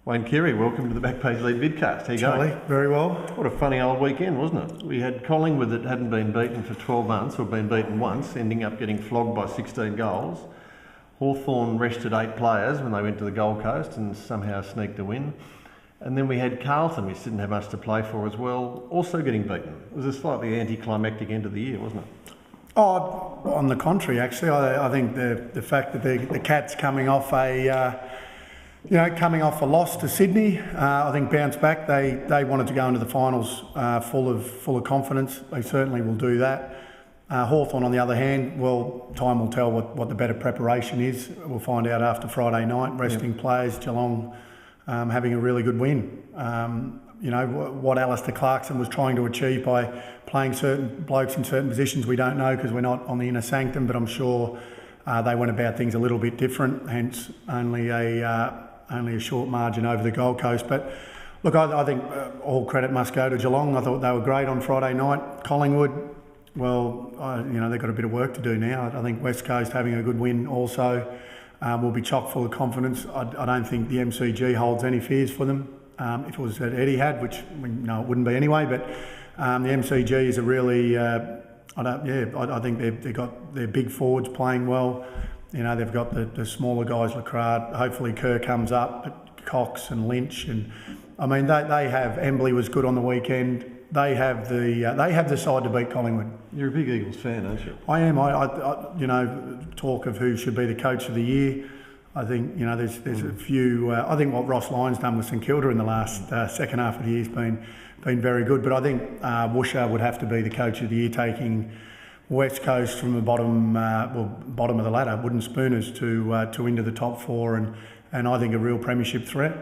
Wayne Carey, welcome to the BackPageLead Vidcast. How you Charlie, going? very well. What a funny old weekend, wasn't it? We had Collingwood that hadn't been beaten for 12 months, or been beaten once, ending up getting flogged by 16 goals. Hawthorn rested 8 players when they went to the Gold Coast and somehow sneaked a win. And then we had Carlton, which didn't have much to play for as well, also getting beaten. It was a slightly anticlimactic end of the year, wasn't it? Oh, on the contrary, actually, I think the fact that the Cats coming off coming off a loss to Sydney, I think bounced back. They wanted to go into the finals full of confidence. They certainly will do that. Hawthorn, on the other hand, well, time will tell what the better preparation is. We'll find out after Friday night. Resting players, Geelong having a really good win. What Alistair Clarkson was trying to achieve by playing certain blokes in certain positions, we don't know because we're not on the inner sanctum, but I'm sure they went about things a little bit different, hence only a short margin over the Gold Coast. But look, I think all credit must go to Geelong. I thought they were great on Friday night. Collingwood, well, they've got a bit of work to do now. I think West Coast having a good win also will be chock full of confidence. I don't think the MCG holds any fears for them. If it was that Eddie had, which we know it wouldn't be anyway, but the MCG is a really, I think they've got their big forwards playing well. They've got the smaller guys, Lacroix. Hopefully Kerr comes up, but Cox and Lynch, and I mean they have. Embley was good on the weekend. They have the side to beat Collingwood. You're a big Eagles fan, aren't you? I am. I talk of who should be the coach of the year. I think there's a few. I think what Ross Lyon's done with St Kilda in the last second half of the year has been very good. But I think Woosha would have to be the coach of the year, taking West Coast from the bottom of the ladder, wooden spooners to into the top 4, and I think a real premiership threat.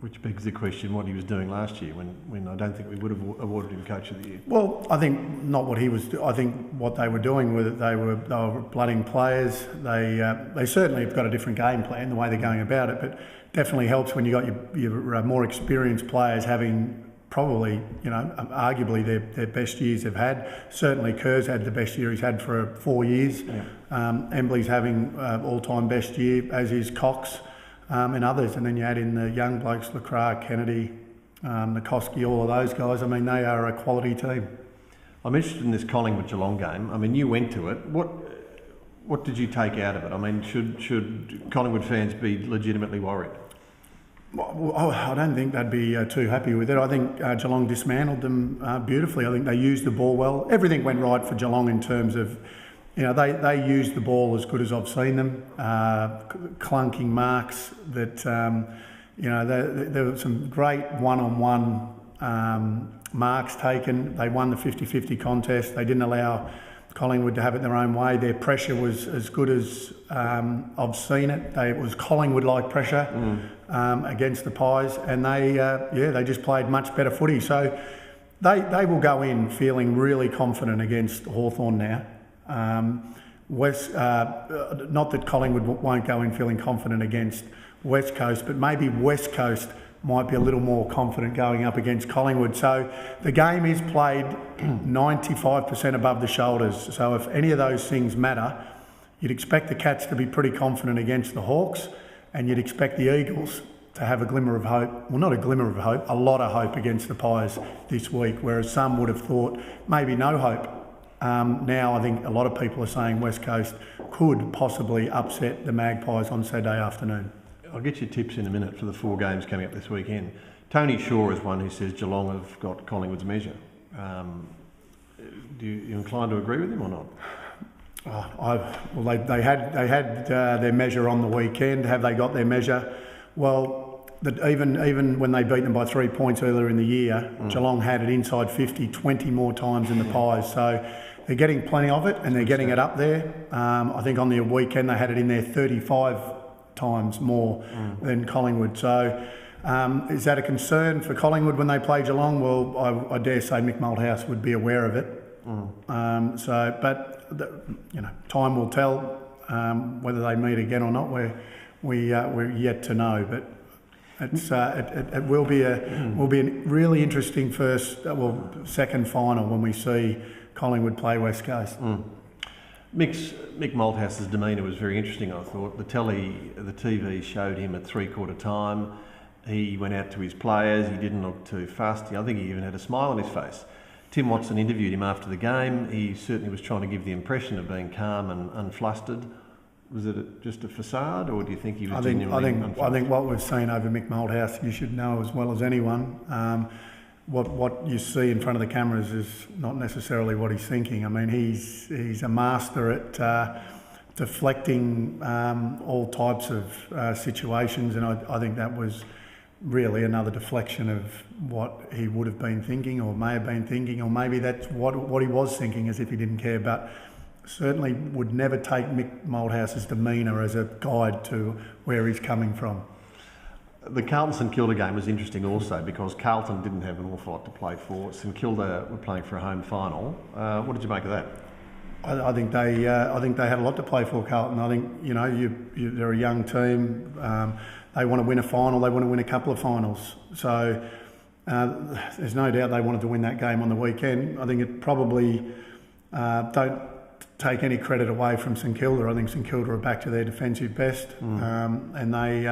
Which begs the question what he was doing last year when I don't think we would have awarded him Coach of the Year. Well, I think not what he was. I think what they were doing was they were blooding players. They certainly have got a different game plan, the way they're going about it, but definitely helps when you got your more experienced players having probably, arguably their best years they've had. Certainly Kerr's had the best year he's had for 4 years. Yeah. Embley's having all-time best year, as is Cox. And others, and then you add in the young blokes, Lacroix, Kennedy, Nikoski, all of those guys. I mean, they are a quality team. I'm interested in this Collingwood-Geelong game. I mean, you went to it. What did you take out of it? I mean, should Collingwood fans be legitimately worried? Well, I don't think they'd be too happy with it. I think Geelong dismantled them beautifully. I think they used the ball well. Everything went right for Geelong in terms of, they used the ball as good as I've seen them. Clunking marks that, there were some great one-on-one marks taken. They won the 50-50 contest. They didn't allow Collingwood to have it their own way. Their pressure was as good as I've seen it. It was Collingwood-like pressure against the Pies, and they just played much better footy. So they will go in feeling really confident against Hawthorn now. Not that Collingwood won't go in feeling confident against West Coast, but maybe West Coast might be a little more confident going up against Collingwood. So the game is played 95% above the shoulders. So if any of those things matter, you'd expect the Cats to be pretty confident against the Hawks, and you'd expect the Eagles to have a glimmer of hope. Well, not a glimmer of hope, a lot of hope against the Pies this week, whereas some would have thought maybe no hope. Now I think a lot of people are saying West Coast could possibly upset the Magpies on Saturday afternoon. I'll get your tips in a minute for the 4 games coming up this weekend. Tony Shaw is one who says Geelong have got Collingwood's measure. Do you inclined to agree with him or not? They had their measure on the weekend. Have they got their measure? Well, even when they beat them by 3 points earlier in the year, Geelong had it inside 50 20 more times than the Pies. So they're getting plenty of it, and they're getting it up there. I think on the weekend they had it in there 35 times more than Collingwood. So is that a concern for Collingwood when they play Geelong? Well, I dare say Mick Malthouse would be aware of it. Time will tell whether they meet again or not. We're yet to know, but it will be a really interesting second final when we see Collingwood play West Coast. Mick Malthouse's demeanour was very interesting, I thought. The TV showed him at 3/4 time, He went out to his players. He didn't look too fussy. I think he even had a smile on his face. Tim Watson interviewed him after the game. He certainly was trying to give the impression of being calm and unflustered. Was it just a facade, or do you think he was genuinely unflustered? I think what we've seen over Mick Malthouse, you should know as well as anyone, what you see in front of the cameras is not necessarily what he's thinking. I mean, he's a master at deflecting all types of situations, and I think that was really another deflection of what he would have been thinking, or may have been thinking, or maybe that's what he was thinking, as if he didn't care. But certainly would never take Mick Malthouse's demeanour as a guide to where he's coming from. The Carlton-St Kilda game was interesting also because Carlton didn't have an awful lot to play for. St Kilda were playing for a home final. What did you make of that? I think they had a lot to play for, Carlton. I think they're a young team. They want to win a final. They want to win a couple of finals. So there's no doubt they wanted to win that game on the weekend. I think it probably don't take any credit away from St Kilda. I think St Kilda are back to their defensive best, and they,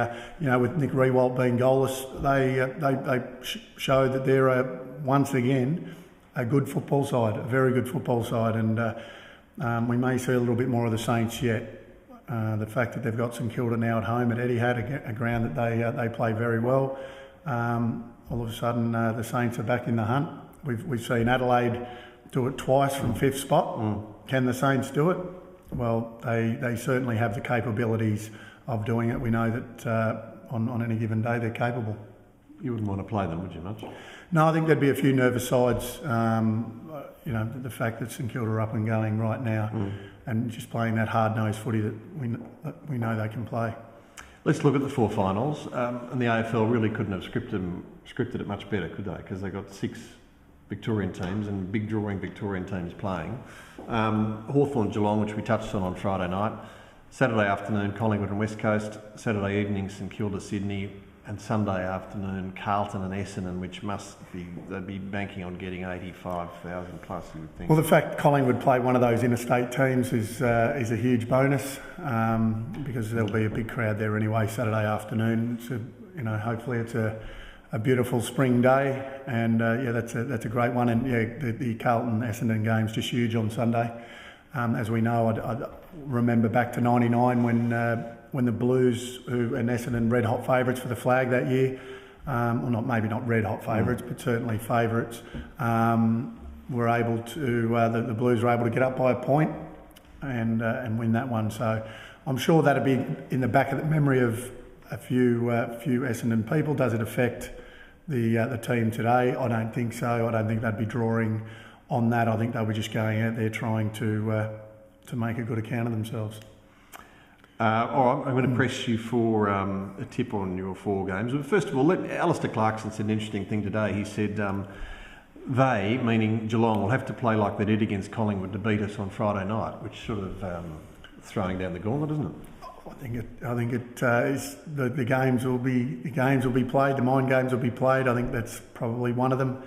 with Nick Riewoldt being goalless, they showed that they're once again a good football side, a very good football side, and we may see a little bit more of the Saints yet. The fact that they've got St Kilda now at home at Etihad, a ground that they play very well, all of a sudden the Saints are back in the hunt. We've seen Adelaide do it twice from fifth spot. Can the Saints do it? Well, they certainly have the capabilities of doing it. We know that on any given day they're capable. You wouldn't want to play them, would you, much? No, I think there'd be a few nervous sides. The fact that St Kilda are up and going right now, and just playing that hard-nosed footy that we know they can play. Let's look at the four finals. And the AFL really couldn't have scripted it much better, could they? Because they got 6 Victorian teams and big drawing Victorian teams playing. Hawthorn Geelong, which we touched on Friday night. Saturday afternoon, Collingwood and West Coast. Saturday evening, St Kilda, Sydney. And Sunday afternoon, Carlton and Essendon, which they'd be banking on getting 85,000 plus, you would think. Well, the fact Collingwood play one of those interstate teams is a huge bonus, because there'll be a big crowd there anyway Saturday afternoon. So, hopefully it's a beautiful spring day, and that's a great one. And the Carlton Essendon game's just huge on Sunday. As we know, I remember back to '99 when the Blues, and Essendon, red hot favourites for the flag that year, maybe not red hot favourites, but certainly favourites, were able to. The Blues were able to get up by a point and win that one. So I'm sure that'll be in the back of the memory of a few Essendon people. Does it affect the team today? I don't think so. I don't think they'd be drawing on that. I think they were just going out there trying to make a good account of themselves. All right, I'm going to press you for a tip on your 4 games. But first of all, Alistair Clarkson said an interesting thing today. He said they, meaning Geelong, will have to play like they did against Collingwood to beat us on Friday night, which sort of throwing down the gauntlet, isn't it? I think it is the games will be played. The mind games will be played. I think that's probably one of them.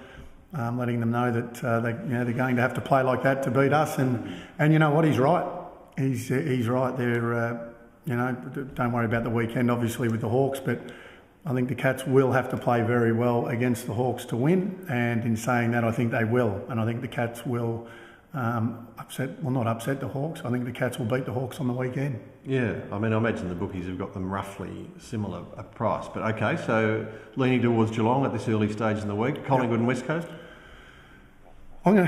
Letting them know that they're going to have to play like that to beat us. And you know what? He's right. He's right. They're don't worry about the weekend, obviously, with the Hawks, but I think the Cats will have to play very well against the Hawks to win. And in saying that, I think they will. And I think the Cats will not upset the Hawks. I think the Cats will beat the Hawks on the weekend. Yeah, I mean, I imagine the bookies have got them roughly similar a price. But okay, so leaning towards Geelong at this early stage in the week. Collingwood and West Coast. I'm going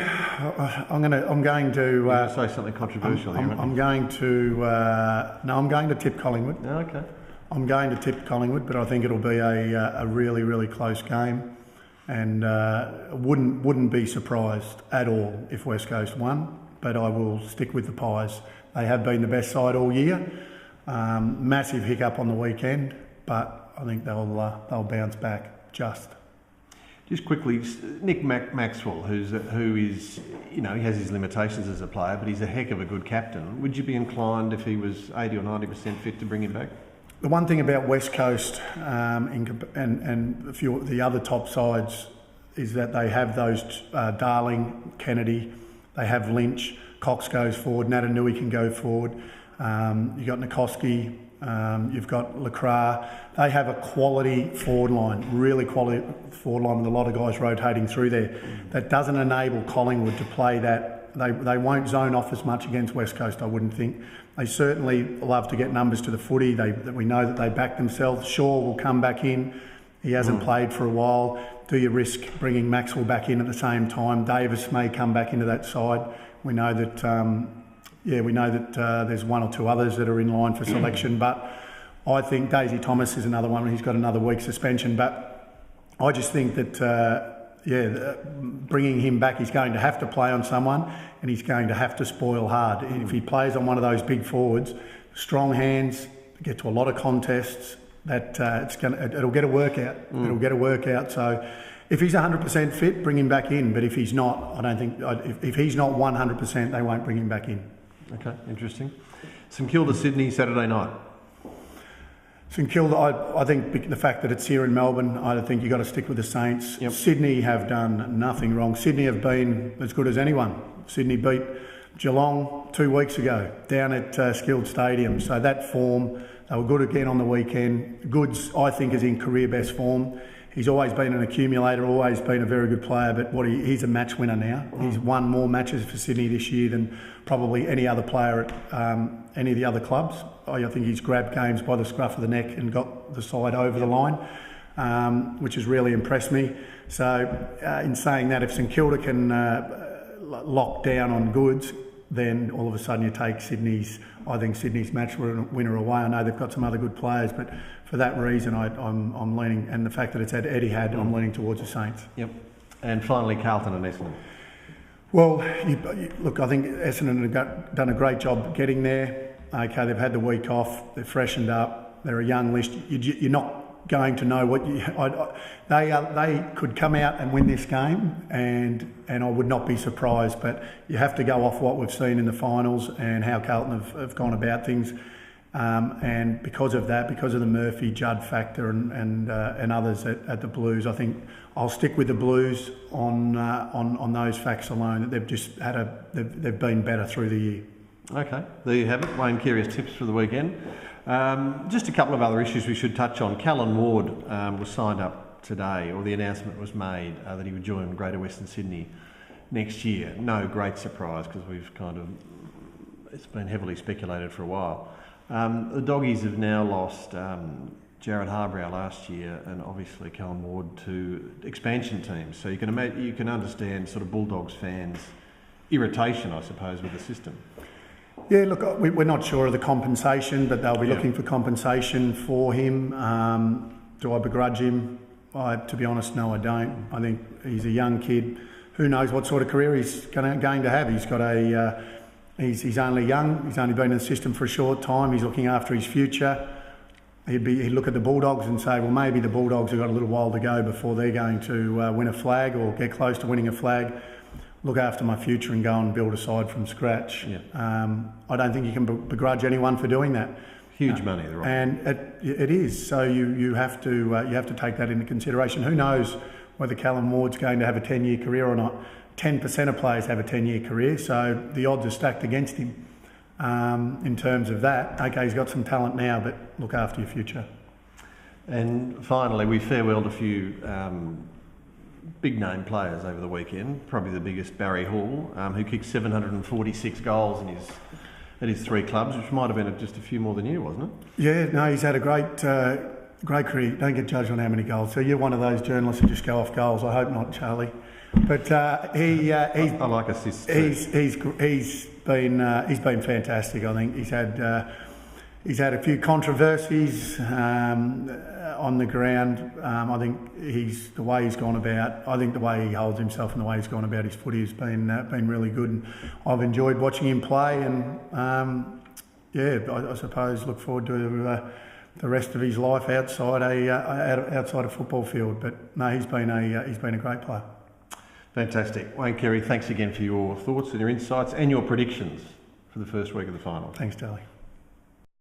to say something controversial. I'm going to tip Collingwood. Oh, okay. I'm going to tip Collingwood, but I think it'll be a really, really close game, and wouldn't be surprised at all if West Coast won. But I will stick with the Pies. They have been the best side all year. Massive hiccup on the weekend, but I think they'll bounce back just. Just quickly, Nick Maxwell, who is, he has his limitations as a player, but he's a heck of a good captain. Would you be inclined, if he was 80 or 90% fit, to bring him back? The one thing about West Coast and a few of the other top sides is that they have those Darling, Kennedy, they have Lynch, Cox goes forward, Natanui can go forward. You got Nikoski, You've got Lacroix. They have a quality forward line, really quality forward line with a lot of guys rotating through there. That doesn't enable Collingwood to play that. They won't zone off as much against West Coast, I wouldn't think. They certainly love to get numbers to the footy. We know that they back themselves. Shaw will come back in. He hasn't played for a while. Do you risk bringing Maxwell back in at the same time? Davis may come back into that side. We know that there's one or two others that are in line for selection, but I think Daisy Thomas is another one. He's got another week suspension, but I just think that bringing him back, he's going to have to play on someone, and he's going to have to spoil hard. And if he plays on one of those big forwards, strong hands, get to a lot of contests, it'll get a workout. It'll get a workout. So if he's 100% fit, bring him back in. But if he's not, I don't think. If he's not 100%, they won't bring him back in. Okay, interesting. St Kilda, Sydney, Saturday night. St Kilda, I think the fact that it's here in Melbourne, I think you've got to stick with the Saints. Yep. Sydney have done nothing wrong. Sydney have been as good as anyone. Sydney beat Geelong 2 weeks ago down at Skilled Stadium. So that form, they were good again on the weekend. Goods, I think, is in career best form. He's always been an accumulator, always been a very good player, but he's a match winner now. He's won more matches for Sydney this year than probably any other player at any of the other clubs. I think he's grabbed games by the scruff of the neck and got the side over the line, which has really impressed me. So in saying that, if St Kilda can lock down on Goods, then all of a sudden you take Sydney's match winner away. I know they've got some other good players, but for that reason I'm leaning, and the fact that it's at Etihad, I'm leaning towards the Saints. Yep. And finally, Carlton and Essendon. Well, look, I think Essendon have done a great job getting there. Okay, they've had the week off, they're freshened up, they're a young list. You're not going to know what they could come out and win this game, and I would not be surprised. But you have to go off what we've seen in the finals and how Carlton have gone about things. And because of that, because of the Murphy Judd factor and others at the Blues, I think I'll stick with the Blues on those facts alone. That they've been better through the year. Okay, there you have it. Wayne Carey's tips for the weekend. Just a couple of other issues we should touch on. Callan Ward was signed up today, or the announcement was made that he would join Greater Western Sydney next year. No great surprise, because it's been heavily speculated for a while. The Doggies have now lost Jared Harbrow last year, and obviously Callan Ward to expansion teams. So you can understand sort of Bulldogs fans' irritation, I suppose, with the system. Yeah, look, we're not sure of the compensation, but they'll be looking for compensation for him. Do I begrudge him? To be honest, no, I don't. I think he's a young kid. Who knows what sort of career he's going to have? He's got he's only young. He's only been in the system for a short time. He's looking after his future. He'd look at the Bulldogs and say, well, maybe the Bulldogs have got a little while to go before they're going to win a flag or get close to winning a flag. Look after my future and go and build a side from scratch. Yeah. I don't think you can begrudge anyone for doing that. Huge money, right? And it is. So you have to take that into consideration. Who knows whether Callan Ward's going to have a 10-year career or not? 10% of players have a 10-year career, so the odds are stacked against him in terms of that. Okay, he's got some talent now, but look after your future. And finally, we farewelled a few big-name players over the weekend. Probably the biggest, Barry Hall, who kicked 746 goals at his three clubs, which might have been just a few more than you, wasn't it? Yeah, no, he's had a great career. Don't get judged on how many goals. So you're one of those journalists who just go off goals. I hope not, Charlie. But I like assists. He's been fantastic. I think he's had a few controversies on the ground. I think the way he's gone about. I think the way he holds himself and the way he's gone about his footy has been really good. And I've enjoyed watching him play. And I suppose look forward to the rest of his life outside a football field. But no, he's been a great player. Fantastic. Wayne Carey, thanks again for your thoughts and your insights and your predictions for the first week of the final. Thanks, Dally.